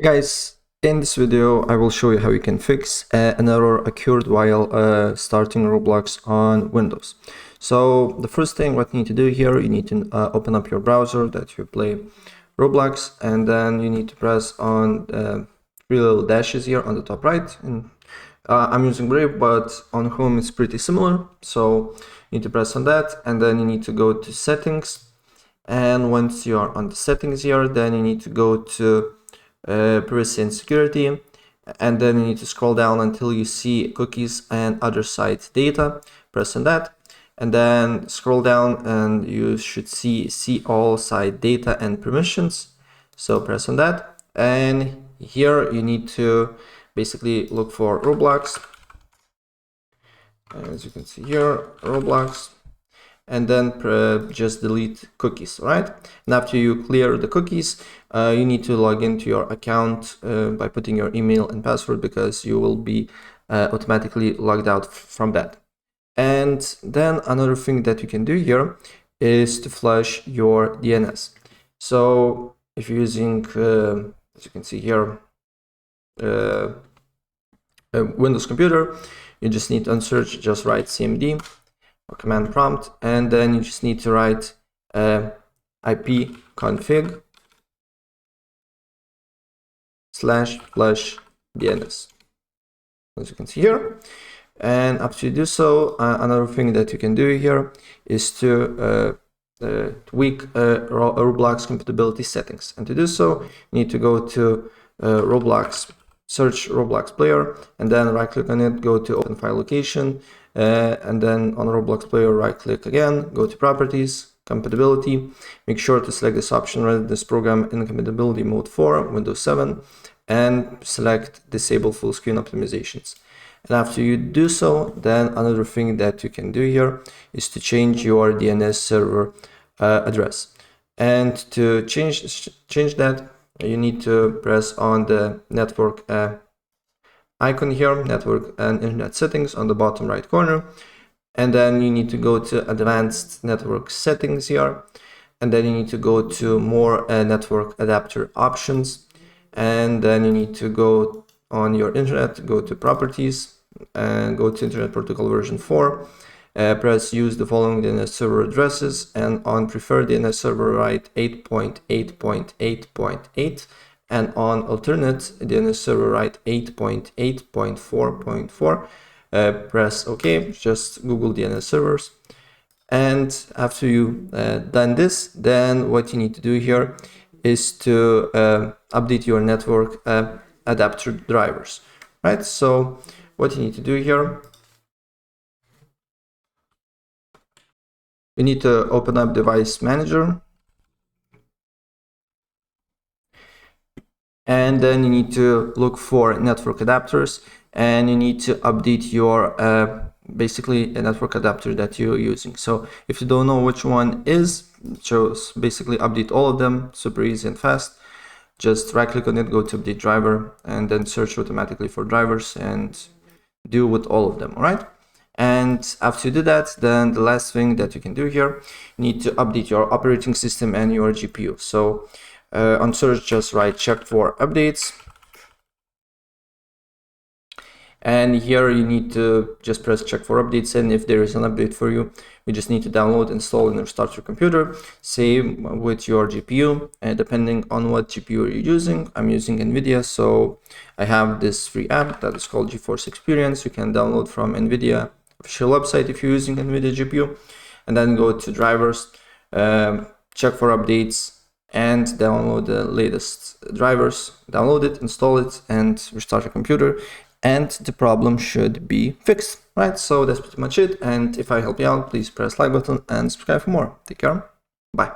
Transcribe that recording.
Guys, in this video I will show you how you can fix an error occurred while starting Roblox on Windows. So the first thing what you need to do here, you need to open up your browser that you play Roblox, and then you need to press on three little dashes here on the top right. And I'm using Brave, but on Chrome it's pretty similar, so you need to press on that, and then you need to go to settings. And once you are on the settings here, then you need to go to privacy and security, and then you need to scroll down until you see cookies and other site data. Press on that, and then scroll down and you should see all site data and permissions. So press on that, and here you need to basically look for Roblox. As you can see here, Roblox, and then just delete cookies, right? And after you clear the cookies, you need to log into your account by putting your email and password, because you will be automatically logged out from that. And then another thing that you can do here is to flush your DNS. So if you're using, as you can see here, a Windows computer, you just need to search, just write cmd or command prompt, and then you just need to write ipconfig /flush DNS, as you can see here. And after you do so, another thing that you can do here is to tweak Roblox compatibility settings. And to do so, you need to go to Roblox, search Roblox player, and then right click on it, go to open file location, and then on Roblox player right click again, go to properties, compatibility. Make sure to select this option, run this program in compatibility mode 4, Windows 7, and select disable full screen optimizations. And after you do so, then another thing that you can do here is to change your DNS server address. And to change that, you need to press on the network icon here, network and internet settings on the bottom right corner, and then you need to go to advanced network settings here, and then you need to go to more network adapter options, and then you need to go on your internet, go to properties, and go to internet protocol version 4, press use the following DNS server addresses, and on preferred DNS server write 8.8.8.8, and on alternate DNS server write 8.8.4.4. Press OK, just Google DNS servers. And after you done this, then what you need to do here is to update your network adapter drivers, right? So what you need to do here, you need to open up device manager, and then you need to look for network adapters, and you need to update your basically a network adapter that you're using. So if you don't know which one is, just basically update all of them, super easy and fast. Just right click on it, go to update driver, and then search automatically for drivers and do with all of them. All right. And after you do that, then the last thing that you can do here, you need to update your operating system and your GPU. So on search, just write check for updates, and here you need to just press check for updates, and if there is an update for you, you just need to download, install, and restart your computer. Same with your GPU, and depending on what GPU you're using. I'm using NVIDIA, so I have this free app that is called GeForce Experience. You can download from NVIDIA official website if you're using NVIDIA GPU, and then go to drivers, check for updates, and download the latest drivers. Download it, install it, and restart your computer, and the problem should be fixed, right? So that's pretty much it. And if I help you out, please press like button and subscribe for more. Take care. Bye.